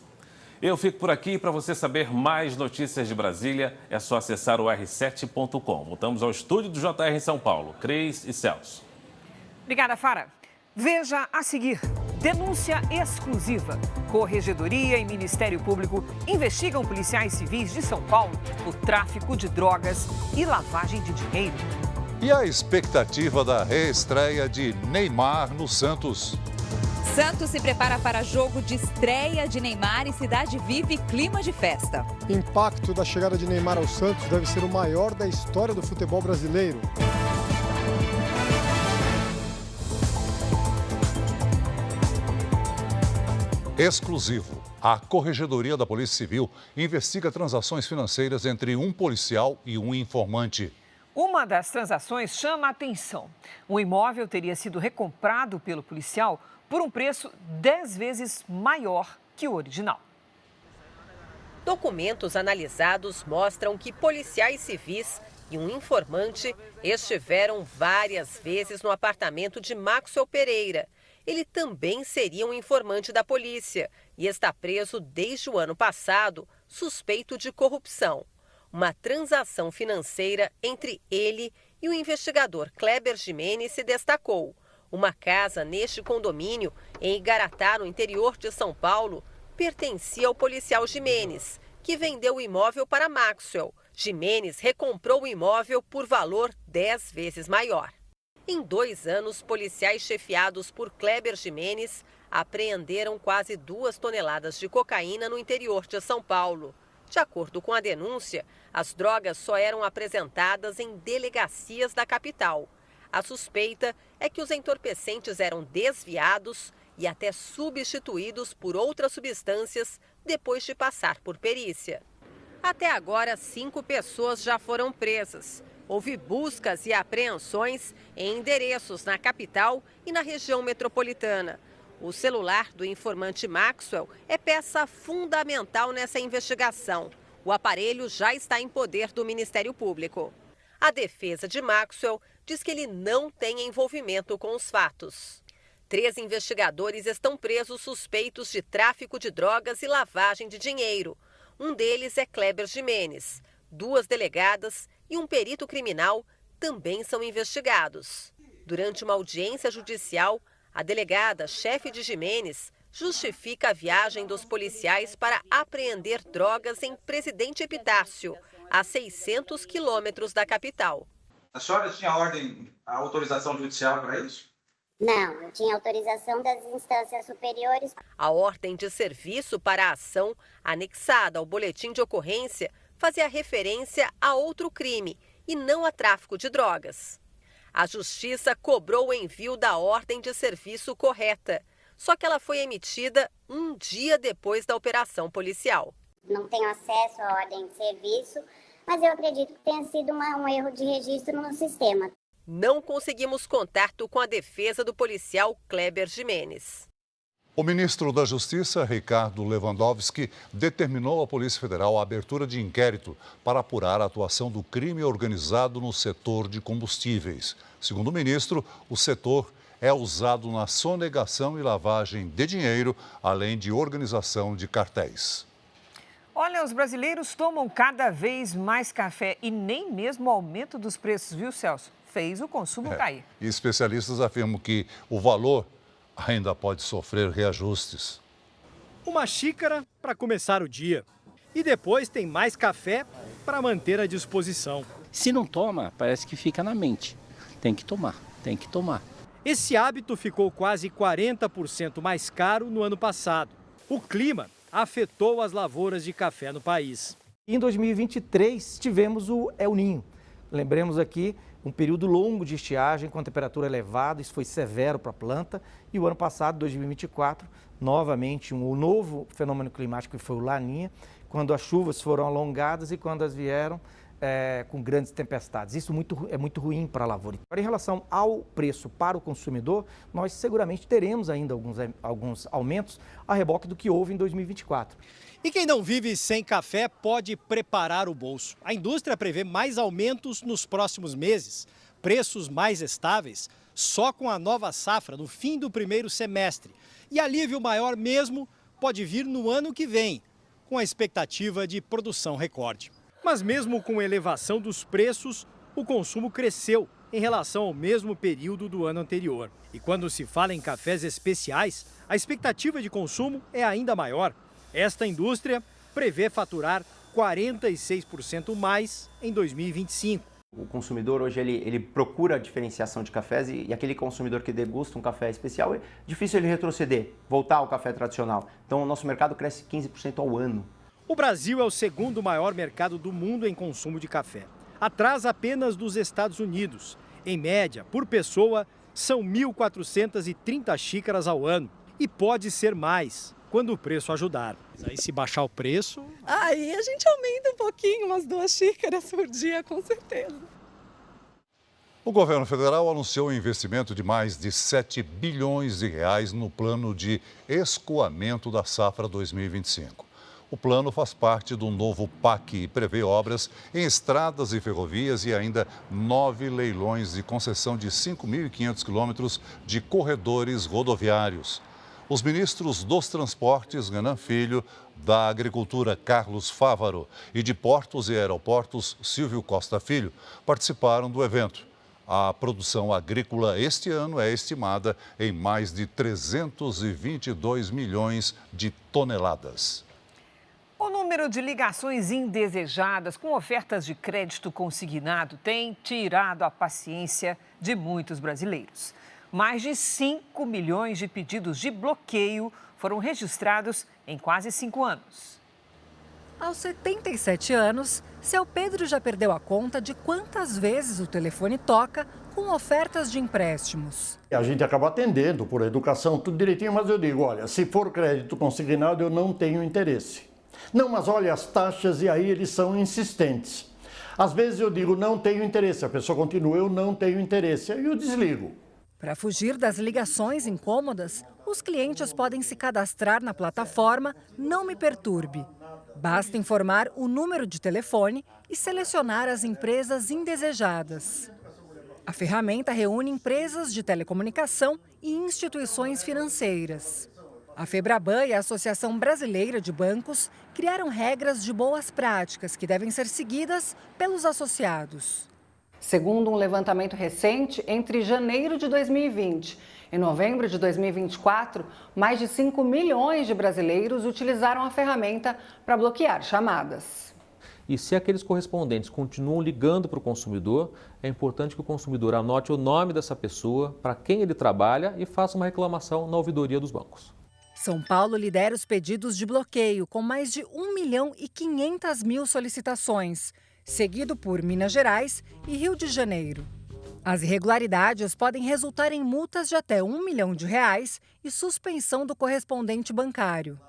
Eu fico por aqui. Para você saber mais notícias de Brasília, é só acessar o r7.com. Voltamos ao estúdio do JR em São Paulo. Cris e Celso. Obrigada, Fara. Veja a seguir. Denúncia exclusiva. Corregedoria e Ministério Público investigam policiais civis de São Paulo por tráfico de drogas e lavagem de dinheiro. E a expectativa da reestreia de Neymar no Santos. Santos se prepara para jogo de estreia de Neymar e cidade vive clima de festa. O impacto da chegada de Neymar ao Santos deve ser o maior da história do futebol brasileiro. Exclusivo. A Corregedoria da Polícia Civil investiga transações financeiras entre um policial e um informante. Uma das transações chama a atenção. O imóvel teria sido recomprado pelo policial por um preço 10 vezes maior que o original. Documentos analisados mostram que policiais civis e um informante estiveram várias vezes no apartamento de Maxwell Pereira. Ele também seria um informante da polícia e está preso desde o ano passado, suspeito de corrupção. Uma transação financeira entre ele e o investigador Kleber Jimenez se destacou. Uma casa neste condomínio, em Igaratá, no interior de São Paulo, pertencia ao policial Jimenez, que vendeu o imóvel para Maxwell. Jimenez recomprou o imóvel por valor 10 vezes maior. Em 2 anos, policiais chefiados por Kleber Jimenez apreenderam quase 2 toneladas de cocaína no interior de São Paulo. De acordo com a denúncia, as drogas só eram apresentadas em delegacias da capital. A suspeita é que os entorpecentes eram desviados e até substituídos por outras substâncias depois de passar por perícia. Até agora, 5 pessoas já foram presas. Houve buscas e apreensões em endereços na capital e na região metropolitana. O celular do informante Maxwell é peça fundamental nessa investigação. O aparelho já está em poder do Ministério Público. A defesa de Maxwell diz que ele não tem envolvimento com os fatos. 3 investigadores estão presos suspeitos de tráfico de drogas e lavagem de dinheiro. Um deles é Kleber Jimenez. 2 delegadas e um perito criminal também são investigados. Durante uma audiência judicial, a delegada, chefe de Jimenez, justifica a viagem dos policiais para apreender drogas em Presidente Epitácio, a 600 quilômetros da capital. A senhora tinha a autorização judicial para isso? Não, eu tinha autorização das instâncias superiores. A ordem de serviço para a ação, anexada ao boletim de ocorrência, fazia referência a outro crime e não a tráfico de drogas. A Justiça cobrou o envio da ordem de serviço correta, só que ela foi emitida um dia depois da operação policial. Não tenho acesso à ordem de serviço, mas eu acredito que tenha sido um erro de registro no sistema. Não conseguimos contato com a defesa do policial Kleber Jimenez. O ministro da Justiça, Ricardo Lewandowski, determinou à Polícia Federal a abertura de inquérito para apurar a atuação do crime organizado no setor de combustíveis. Segundo o ministro, o setor é usado na sonegação e lavagem de dinheiro, além de organização de cartéis. Olha, os brasileiros tomam cada vez mais café e nem mesmo o aumento dos preços, viu, Celso? Fez o consumo cair. E especialistas afirmam que o valor ainda pode sofrer reajustes. Uma xícara para começar o dia. E depois tem mais café para manter à disposição. Se não toma, parece que fica na mente. Tem que tomar, tem que tomar. Esse hábito ficou quase 40% mais caro no ano passado. O clima afetou as lavouras de café no país. Em 2023, tivemos o El Niño. Lembremos aqui um período longo de estiagem com temperatura elevada, isso foi severo para a planta. E o ano passado, 2024, novamente um novo fenômeno climático que foi o Laninha, quando as chuvas foram alongadas e quando as vieram com grandes tempestades. Isso é muito ruim para a lavoura. Em relação ao preço para o consumidor, nós seguramente teremos ainda alguns aumentos a reboque do que houve em 2024. E quem não vive sem café pode preparar o bolso. A indústria prevê mais aumentos nos próximos meses, preços mais estáveis só com a nova safra no fim do primeiro semestre. E alívio maior mesmo pode vir no ano que vem, com a expectativa de produção recorde. Mas mesmo com elevação dos preços, o consumo cresceu em relação ao mesmo período do ano anterior. E quando se fala em cafés especiais, a expectativa de consumo é ainda maior. Esta indústria prevê faturar 46% mais em 2025. O consumidor hoje ele procura a diferenciação de cafés e aquele consumidor que degusta um café especial, é difícil ele retroceder, voltar ao café tradicional. Então o nosso mercado cresce 15% ao ano. O Brasil é o segundo maior mercado do mundo em consumo de café, atrás apenas dos Estados Unidos. Em média, por pessoa, são 1.430 xícaras ao ano e pode ser mais quando o preço ajudar. Aí se baixar o preço... Aí a gente aumenta um pouquinho, umas 2 xícaras por dia, com certeza. O governo federal anunciou um investimento de mais de 7 bilhões de reais no plano de escoamento da safra 2025. O plano faz parte do novo PAC e prevê obras em estradas e ferrovias e ainda 9 leilões de concessão de 5.500 quilômetros de corredores rodoviários. Os ministros dos Transportes, Renan Filho, da Agricultura, Carlos Fávaro, e de Portos e Aeroportos, Silvio Costa Filho, participaram do evento. A produção agrícola este ano é estimada em mais de 322 milhões de toneladas. O número de ligações indesejadas com ofertas de crédito consignado tem tirado a paciência de muitos brasileiros. Mais de 5 milhões de pedidos de bloqueio foram registrados em quase 5 anos. Aos 77 anos, seu Pedro já perdeu a conta de quantas vezes o telefone toca com ofertas de empréstimos. A gente acaba atendendo por educação, tudo direitinho, mas eu digo, olha, se for crédito consignado, eu não tenho interesse. Não, mas olha as taxas e aí eles são insistentes. Às vezes eu digo, não tenho interesse, a pessoa continua, eu não tenho interesse, aí eu desligo. Para fugir das ligações incômodas, os clientes podem se cadastrar na plataforma Não Me Perturbe. Basta informar o número de telefone e selecionar as empresas indesejadas. A ferramenta reúne empresas de telecomunicação e instituições financeiras. A Febraban e a Associação Brasileira de Bancos criaram regras de boas práticas que devem ser seguidas pelos associados. Segundo um levantamento recente, entre janeiro de 2020 e novembro de 2024, mais de 5 milhões de brasileiros utilizaram a ferramenta para bloquear chamadas. E se aqueles correspondentes continuam ligando para o consumidor, é importante que o consumidor anote o nome dessa pessoa, para quem ele trabalha e faça uma reclamação na ouvidoria dos bancos. São Paulo lidera os pedidos de bloqueio, com mais de 1.500.000 solicitações, seguido por Minas Gerais e Rio de Janeiro. As irregularidades podem resultar em multas de até R$1 milhão e suspensão do correspondente bancário.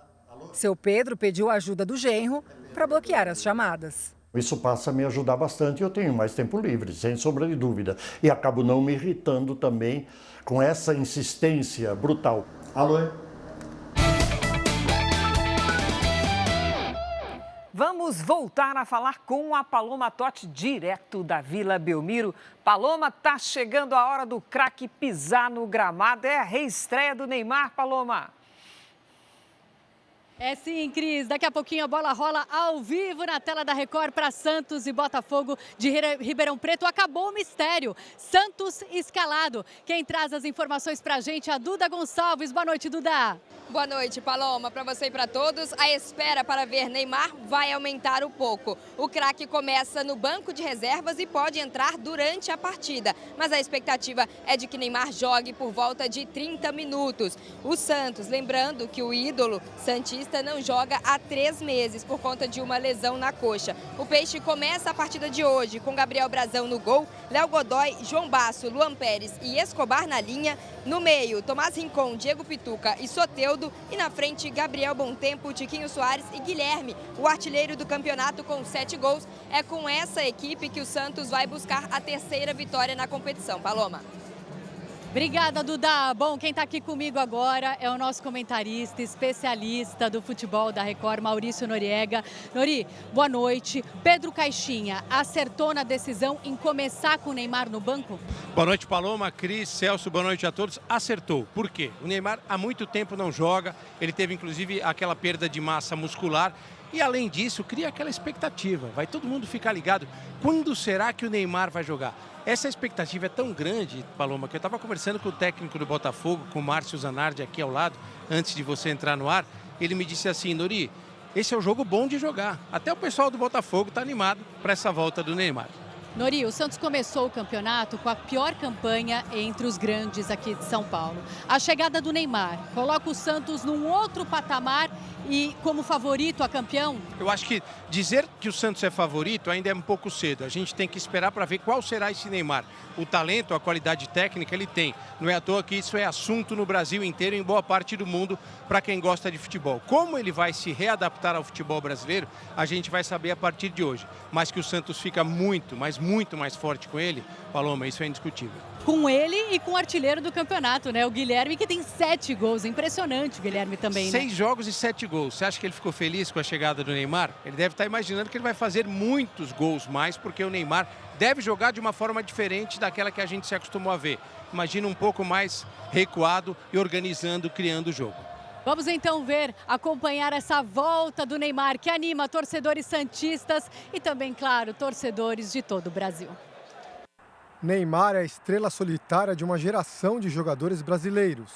Seu Pedro pediu a ajuda do genro para bloquear as chamadas. Isso passa a me ajudar bastante e eu tenho mais tempo livre, sem sombra de dúvida. E acabo não me irritando também com essa insistência brutal. Alô? Vamos voltar a falar com a Paloma Totti, direto da Vila Belmiro. Paloma, tá chegando a hora do craque pisar no gramado. É a reestreia do Neymar, Paloma. É sim, Cris. Daqui a pouquinho a bola rola ao vivo na tela da Record para Santos e Botafogo de Ribeirão Preto. Acabou o mistério. Santos escalado. Quem traz as informações para a gente é a Duda Gonçalves. Boa noite, Duda. Boa noite, Paloma. Para você e para todos, a espera para ver Neymar vai aumentar um pouco. O craque começa no banco de reservas e pode entrar durante a partida. Mas a expectativa é de que Neymar jogue por volta de 30 minutos. O Santos, lembrando que o ídolo santista não joga há 3 meses por conta de uma lesão na coxa. O Peixe começa a partida de hoje com Gabriel Brazão no gol, Léo Godoy, João Basso, Luan Pérez e Escobar na linha. No meio, Tomás Rincon, Diego Pituca e Soteldo. E na frente, Gabriel Bontempo, Tiquinho Soares e Guilherme, o artilheiro do campeonato com 7 gols. É com essa equipe que o Santos vai buscar a 3ª vitória na competição. Paloma. Obrigada, Duda. Bom, quem está aqui comigo agora é o nosso comentarista, especialista do futebol da Record, Maurício Noriega. Nori, boa noite. Pedro Caixinha acertou na decisão em começar com o Neymar no banco? Boa noite, Paloma, Cris, Celso, boa noite a todos. Acertou. Por quê? O Neymar há muito tempo não joga, ele teve inclusive aquela perda de massa muscular. E além disso, cria aquela expectativa. Vai todo mundo ficar ligado. Quando será que o Neymar vai jogar? Essa expectativa é tão grande, Paloma, que eu estava conversando com o técnico do Botafogo, com o Márcio Zanardi aqui ao lado, antes de você entrar no ar. Ele me disse assim, Nori, esse é o jogo bom de jogar. Até o pessoal do Botafogo está animado para essa volta do Neymar. Nori, o Santos começou o campeonato com a pior campanha entre os grandes aqui de São Paulo. A chegada do Neymar coloca o Santos num outro patamar e como favorito a campeão? Eu acho que dizer que o Santos é favorito ainda é um pouco cedo. A gente tem que esperar para ver qual será esse Neymar. O talento, a qualidade técnica ele tem. Não é à toa que isso é assunto no Brasil inteiro e em boa parte do mundo para quem gosta de futebol. Como ele vai se readaptar ao futebol brasileiro, a gente vai saber a partir de hoje. Mas que o Santos fica muito mais forte com ele, Paloma, isso é indiscutível. Com ele e com o artilheiro do campeonato, né? O Guilherme, que tem 7 gols. Impressionante o Guilherme também, 6 jogos e 7 gols. Você acha que ele ficou feliz com a chegada do Neymar? Ele deve estar imaginando que ele vai fazer muitos gols mais, porque o Neymar deve jogar de uma forma diferente daquela que a gente se acostumou a ver. Imagina um pouco mais recuado e organizando, criando o jogo. Vamos então acompanhar essa volta do Neymar, que anima torcedores santistas e também, claro, torcedores de todo o Brasil. Neymar é a estrela solitária de uma geração de jogadores brasileiros.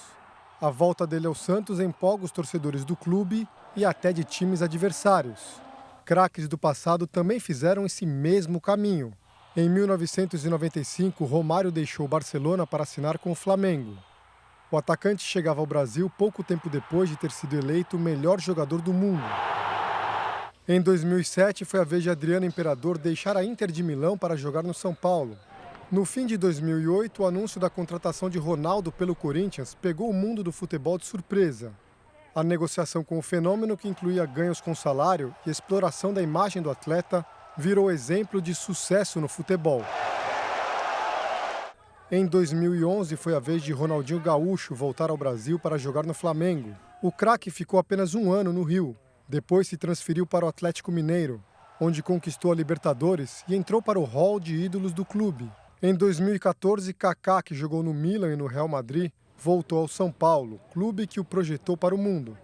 A volta dele ao Santos empolga os torcedores do clube e até de times adversários. Craques do passado também fizeram esse mesmo caminho. Em 1995, Romário deixou o Barcelona para assinar com o Flamengo. O atacante chegava ao Brasil pouco tempo depois de ter sido eleito o melhor jogador do mundo. Em 2007, foi a vez de Adriano Imperador deixar a Inter de Milão para jogar no São Paulo. No fim de 2008, o anúncio da contratação de Ronaldo pelo Corinthians pegou o mundo do futebol de surpresa. A negociação com o fenômeno, que incluía ganhos com salário e exploração da imagem do atleta, virou exemplo de sucesso no futebol. Em 2011, foi a vez de Ronaldinho Gaúcho voltar ao Brasil para jogar no Flamengo. O craque ficou apenas 1 ano no Rio. Depois se transferiu para o Atlético Mineiro, onde conquistou a Libertadores e entrou para o hall de ídolos do clube. Em 2014, Kaká, que jogou no Milan e no Real Madrid, voltou ao São Paulo, clube que o projetou para o mundo.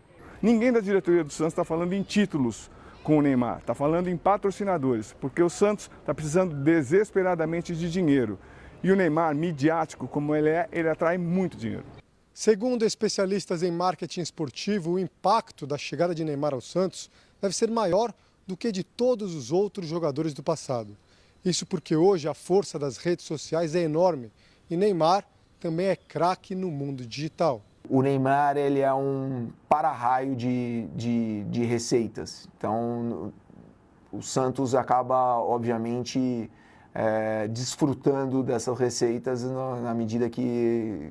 Ninguém da diretoria do Santos está falando em títulos com o Neymar, está falando em patrocinadores, porque o Santos está precisando desesperadamente de dinheiro. E o Neymar, midiático como ele é, ele atrai muito dinheiro. Segundo especialistas em marketing esportivo, o impacto da chegada de Neymar ao Santos deve ser maior do que de todos os outros jogadores do passado. Isso porque hoje a força das redes sociais é enorme e Neymar também é craque no mundo digital. O Neymar ele é um para-raio de receitas. Então, o Santos acaba, obviamente, desfrutando dessas receitas na medida que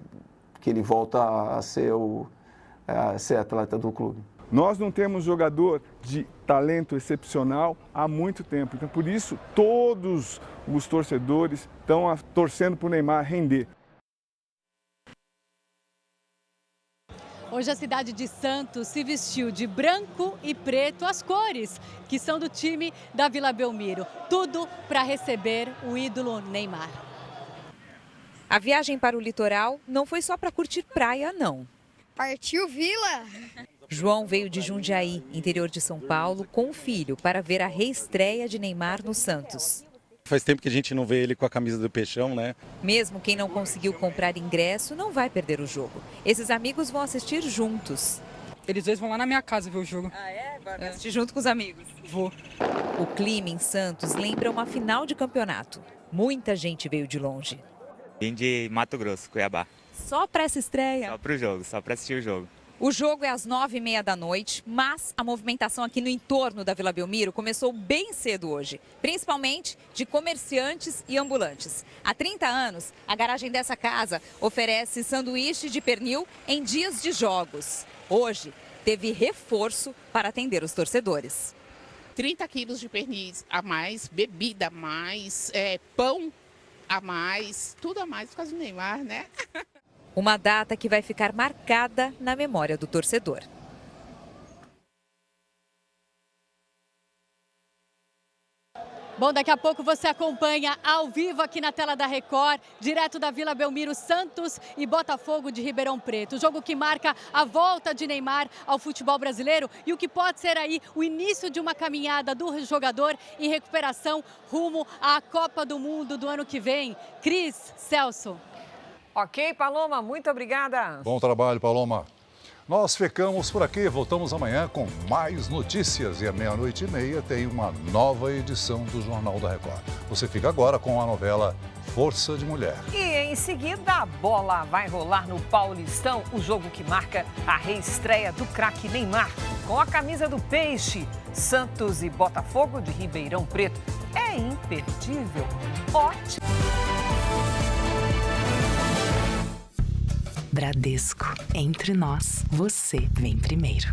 ele volta a ser atleta do clube. Nós não temos jogador de talento excepcional há muito tempo. Então, por isso, todos os torcedores estão torcendo para o Neymar render. Hoje a cidade de Santos se vestiu de branco e preto, as cores que são do time da Vila Belmiro. Tudo para receber o ídolo Neymar. A viagem para o litoral não foi só para curtir praia, não. Partiu Vila! João veio de Jundiaí, interior de São Paulo, com o filho para ver a reestreia de Neymar no Santos. Faz tempo que a gente não vê ele com a camisa do Peixão, né? Mesmo quem não conseguiu comprar ingresso não vai perder o jogo. Esses amigos vão assistir juntos. Eles dois vão lá na minha casa ver o jogo. Ah, é? Vai assistir junto com os amigos? Vou. O clima em Santos lembra uma final de campeonato. Muita gente veio de longe. Vim de Mato Grosso, Cuiabá. Só para essa estreia? Só para o jogo, só para assistir o jogo. O jogo é às 9h30 da noite, mas a movimentação aqui no entorno da Vila Belmiro começou bem cedo hoje, principalmente de comerciantes e ambulantes. Há 30 anos, a garagem dessa casa oferece sanduíche de pernil em dias de jogos. Hoje, teve reforço para atender os torcedores. 30 quilos de pernis a mais, bebida a mais, pão a mais, tudo a mais por causa do Neymar, né? Uma data que vai ficar marcada na memória do torcedor. Bom, daqui a pouco você acompanha ao vivo aqui na tela da Record, direto da Vila Belmiro, Santos e Botafogo de Ribeirão Preto. O jogo que marca a volta de Neymar ao futebol brasileiro e o que pode ser aí o início de uma caminhada do jogador em recuperação rumo à Copa do Mundo do ano que vem. Cris, Celso. Ok, Paloma, muito obrigada. Bom trabalho, Paloma. Nós ficamos por aqui, voltamos amanhã com mais notícias e à 00:30 tem uma nova edição do Jornal da Record. Você fica agora com a novela Força de Mulher. E em seguida a bola vai rolar no Paulistão, o jogo que marca a reestreia do craque Neymar. Com a camisa do Peixe, Santos e Botafogo de Ribeirão Preto. É imperdível. Ótimo. Bradesco. Entre nós, você vem primeiro.